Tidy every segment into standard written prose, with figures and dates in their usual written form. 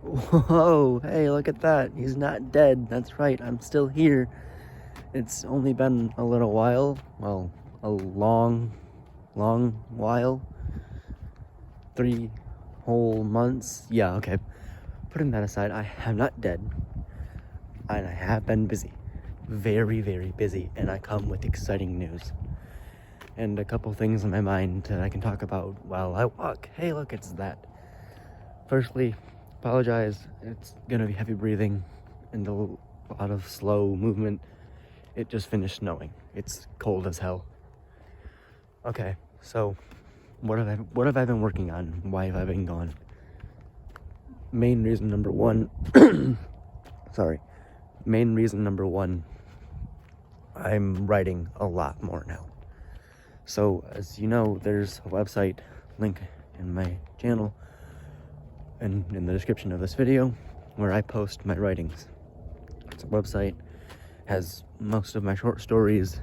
Whoa, hey, look at that. He's not dead. That's right, I'm still here. It's only been a little while. Well, a long while. 3 whole months. Yeah, okay. Putting that aside, I am not dead. And I have been busy. Very, very busy. And I come with exciting news. And a couple things in my mind that I can talk about while I walk. Hey, look, it's that. Firstly, apologize. It's gonna be heavy breathing and a lot of slow movement. It just finished snowing. It's cold as hell. Okay, so what have I been working on? Why have I been gone? Main reason number one. Main reason number one. I'm writing a lot more now. So as you know, there's a website link in my channel and in the description of this video where I post my writings. It's a website, has most of my short stories,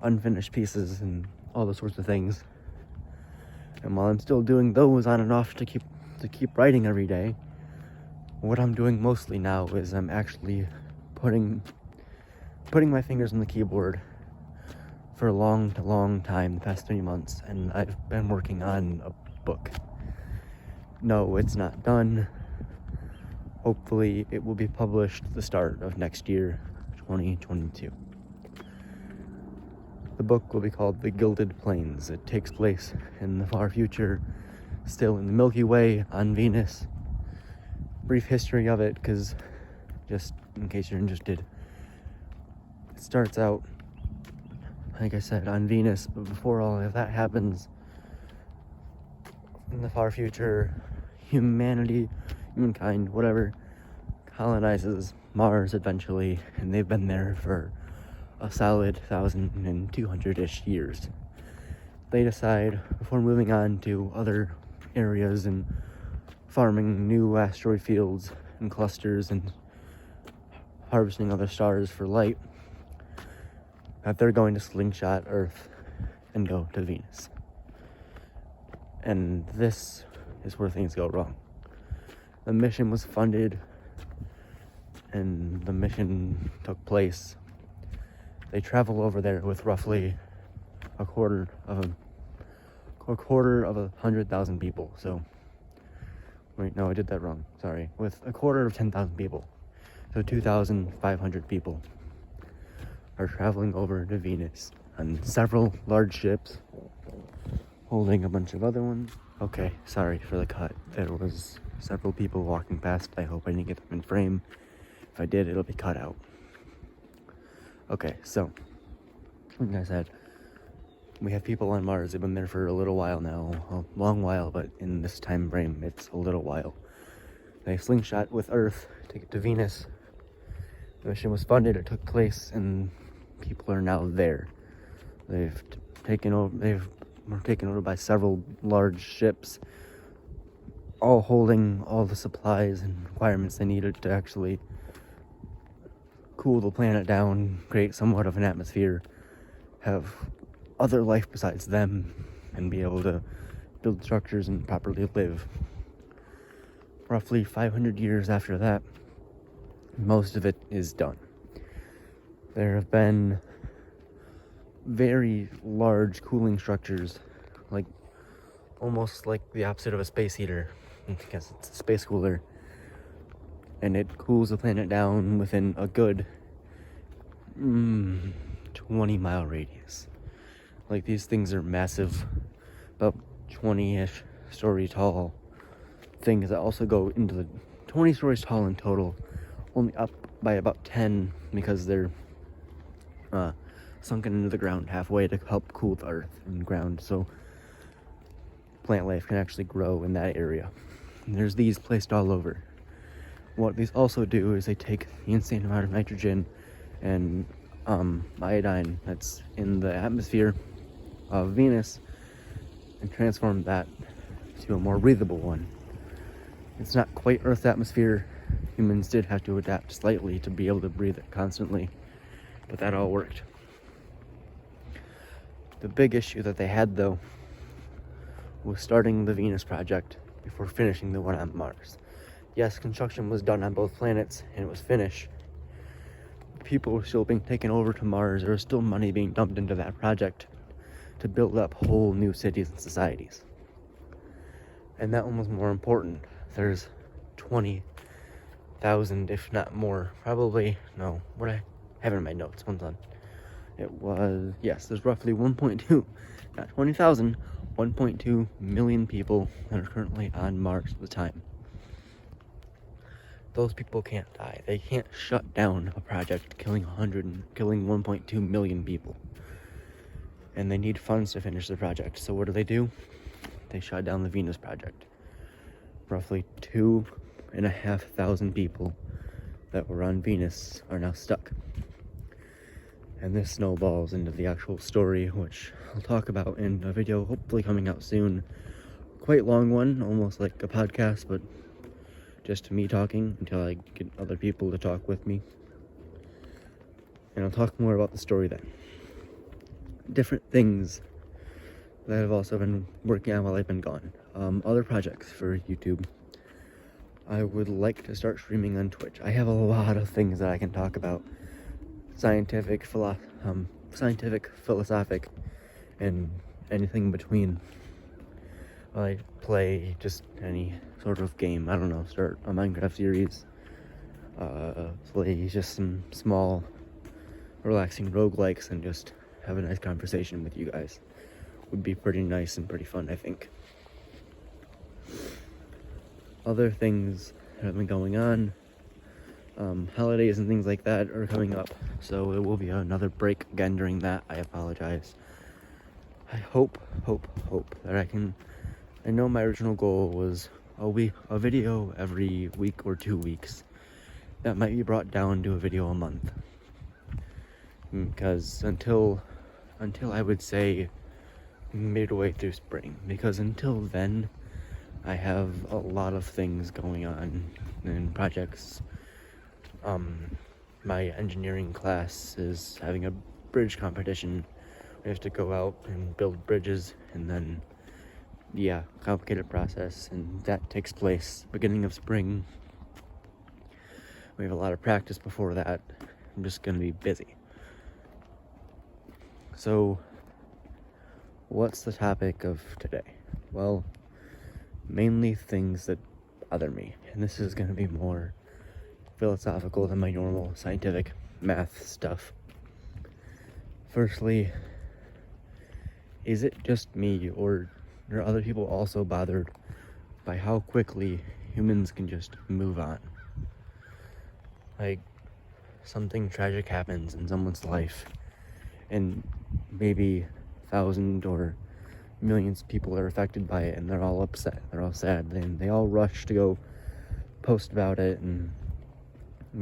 unfinished pieces, and all those sorts of things. And while I'm still doing those on and off to keep writing every day, what I'm doing mostly now is I'm actually putting my fingers on the keyboard for a long time, the past 3 months, and I've been working on a book. No, it's not done. Hopefully it will be published the start of next year, 2022. The book will be called The Gilded Plains. It takes place in the far future, still in the Milky Way, on Venus. Brief history of it, because just in case you're interested. It starts out, like I said, on Venus, but before all of that happens, in the far future, humankind, whatever, colonizes Mars eventually, and they've been there for a solid 1,200-ish years. They decide, before moving on to other areas and farming new asteroid fields and clusters and harvesting other stars for light, that they're going to slingshot Earth and go to Venus. And this is where things go wrong. The mission was funded, and the mission took place. They travel over there with roughly a quarter of 100,000 people. So, wait, no, I did that wrong. Sorry. With a quarter of 10,000 people. So 2,500 people are traveling over to Venus on several large ships, holding a bunch of other ones. Okay, sorry for the cut. There was several people walking past. I hope I didn't get them in frame. If I did, it'll be cut out. Okay, so, like I said, we have people on Mars. They've been there for a little while now. A long while, but in this time frame, it's a little while. They slingshot with Earth to get to Venus. The mission was funded, it took place, and people are now there. They were taken over by several large ships, all holding all the supplies and requirements they needed to actually cool the planet down, create somewhat of an atmosphere, have other life besides them, and be able to build structures and properly live. Roughly 500 years after that, most of it is done. There have been very large cooling structures, like almost like the opposite of a space heater, because it's a space cooler, and it cools the planet down within a good 20-mile radius. Like, these things are massive, about 20-ish story tall things that also go into the 20 stories tall in total, only up by about 10 because they're sunken into the ground halfway to help cool the earth and ground, so plant life can actually grow in that area. And there's these placed all over. What these also do is they take the insane amount of nitrogen and iodine that's in the atmosphere of Venus and transform that to a more breathable one. It's not quite Earth's atmosphere. Humans did have to adapt slightly to be able to breathe it constantly, but that all worked. The big issue that they had, though, was starting the Venus project before finishing the one on Mars. yes, construction was done on both planets and it was finished. People were still being taken over to Mars. There was still money being dumped into that project to build up whole new cities and societies. And that one was more important. There's 20,000, if not more, probably, no, what I have in my notes, hold on. It was, yes, there's roughly 1.2, not 20,000, 1.2 million people that are currently on Mars at the time. Those people can't die. They can't shut down a project killing 1.2 million people. And they need funds to finish the project. So what do? They shut down the Venus project. Roughly 2,500 people that were on Venus are now stuck. And this snowballs into the actual story, which I'll talk about in a video hopefully coming out soon. Quite long one, almost like a podcast, but just me talking until I get other people to talk with me. And I'll talk more about the story then. Different things that I've also been working on while I've been gone. Other projects for YouTube. I would like to start streaming on Twitch. I have a lot of things that I can talk about. Scientific, philosophic, and anything in between. I play just any sort of game. I don't know, start a Minecraft series. Play just some small, relaxing roguelikes and just have a nice conversation with you guys. Would be pretty nice and pretty fun, I think. Other things that have been going on. Holidays and things like that are coming up, so it will be another break again during that. I apologize. I hope that I know my original goal was a video every week or 2 weeks. That might be brought down to a video a month. Because until I would say midway through spring, because until then I have a lot of things going on in projects. My engineering class is having a bridge competition. We have to go out and build bridges, and then, yeah, complicated process, and that takes place beginning of spring. We have a lot of practice before that. I'm just gonna be busy. So, what's the topic of today? Well, mainly things that bother me, and this is gonna be more philosophical than my normal scientific math stuff. Firstly, is it just me, or are other people also bothered by how quickly humans can just move on? Like, something tragic happens in someone's life, and maybe 1,000 or millions of people are affected by it, and they're all upset, they're all sad, and they all rush to go post about it and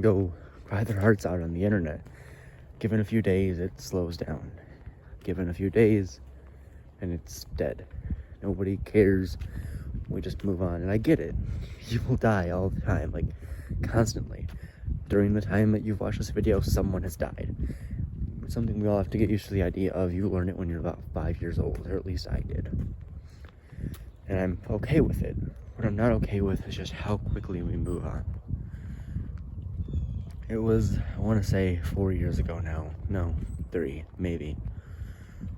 go cry their hearts out on the internet. Given a few days, it slows down. Given a few days, and it's dead. Nobody cares. We just move on. And I get it. People die all the time, like, constantly. During the time that you've watched this video, someone has died. It's something we all have to get used to the idea of. You learn it when you're about 5 years old, or at least I did. And I'm okay with it. What I'm not okay with is just how quickly we move on. It was, I want to say 4 years ago now. No, 3, maybe.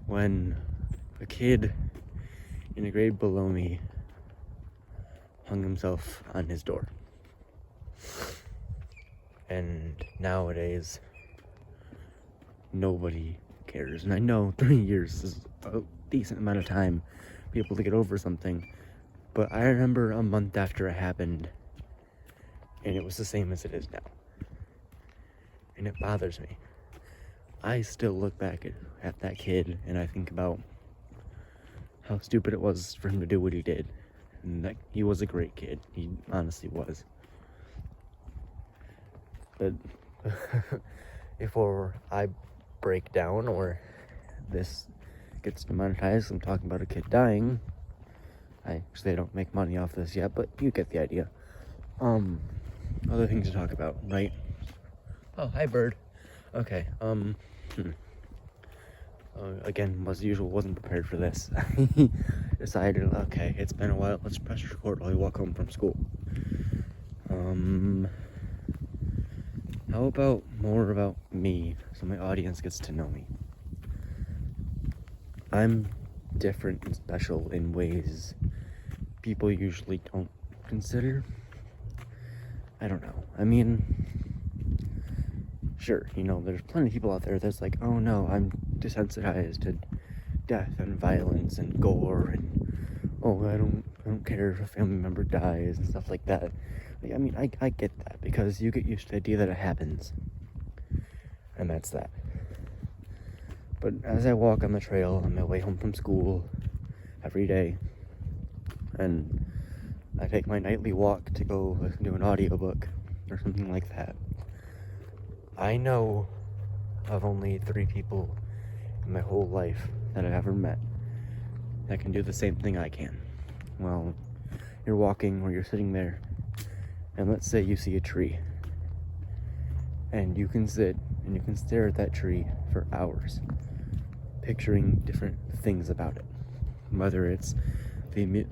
When a kid in a grade below me hung himself on his door. And nowadays, nobody cares. And I know 3 years is a decent amount of time for people to get over something. But I remember a month after it happened, and it was the same as it is now. And it bothers me. I still look back at that kid and I think about how stupid it was for him to do what he did. And that he was a great kid. He honestly was. But before I break down or this gets demonetized, I'm talking about a kid dying. I don't make money off this yet, but you get the idea. Other things to talk about, right? Oh, hi, bird. Okay, again, as usual, wasn't prepared for this. Decided, okay, it's been a while, let's press record while we walk home from school. how about more about me so my audience gets to know me? I'm different and special in ways people usually don't consider. I don't know. I mean, sure, there's plenty of people out there that's like, oh no, I'm desensitized to death and violence and gore, and oh, I don't care if a family member dies and stuff like that. I mean, I get that, because you get used to the idea that it happens, and that's that. But as I walk on the trail on my way home from school every day, and I take my nightly walk to go listen to an audiobook or something like that, I know of only 3 people in my whole life that I've ever met that can do the same thing I can. Well, you're walking or you're sitting there, and let's say you see a tree, and you can sit and you can stare at that tree for hours, picturing different things about it, whether it's the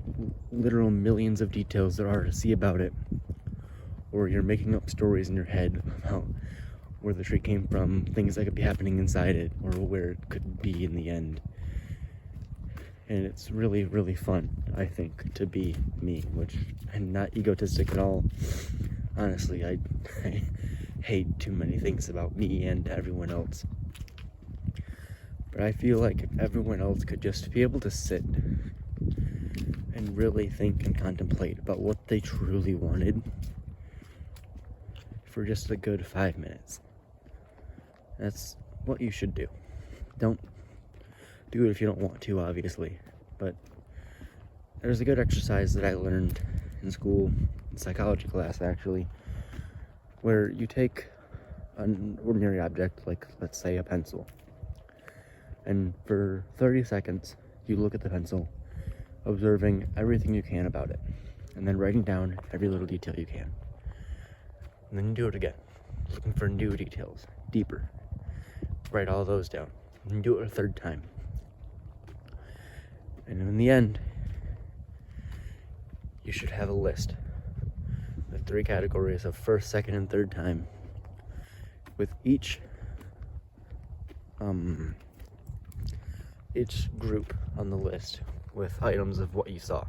literal millions of details there are to see about it, or you're making up stories in your head about where the tree came from, things that could be happening inside it, or where it could be in the end. And it's really, really fun, I think, to be me, which I'm not egotistic at all. Honestly, I hate too many things about me and everyone else. But I feel like if everyone else could just be able to sit and really think and contemplate about what they truly wanted for just a good 5 minutes, that's what you should do. Don't do it if you don't want to, obviously, but there's a good exercise that I learned in school, in psychology class actually, where you take an ordinary object, like let's say a pencil, and for 30 seconds you look at the pencil, observing everything you can about it, and then writing down every little detail you can. And then you do it again, looking for new details, deeper. Write all those down, and do it a 3rd time. And in the end, you should have a list with 3 categories of 1st, 2nd, and 3rd time, with each group on the list with items of what you saw.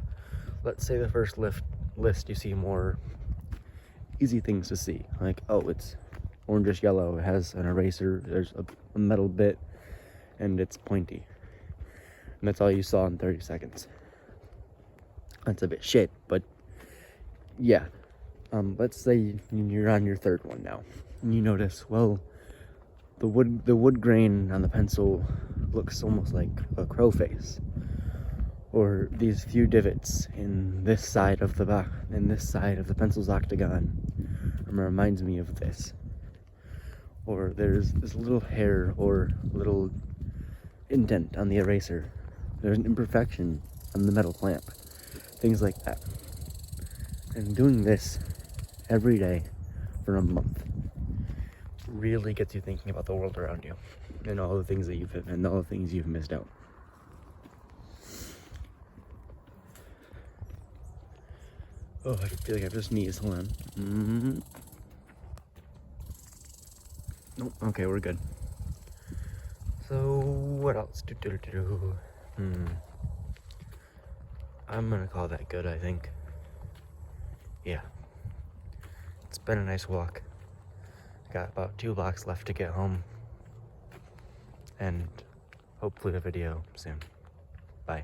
Let's say the first list you see more easy things to see, like, oh, it's orangish yellow, it has an eraser, there's a metal bit, and it's pointy. And that's all you saw in 30 seconds. That's a bit shit, but yeah. Let's say you're on your 3rd one now, and you notice, well, the wood grain on the pencil looks almost like a crow face, or these few divots in this side of the pencil's octagon reminds me of this, or there's this little hair or little indent on the eraser, there's an imperfection on the metal clamp, things like that. And doing this every day for a month really gets you thinking about the world around you and all the things that you've missed out. Oh, I feel like I've just sneezed. Hold on. Nope. Okay, we're good. So what else? I'm gonna call that good, I think. Yeah. It's been a nice walk. Got about 2 blocks left to get home. And hopefully a video soon. Bye.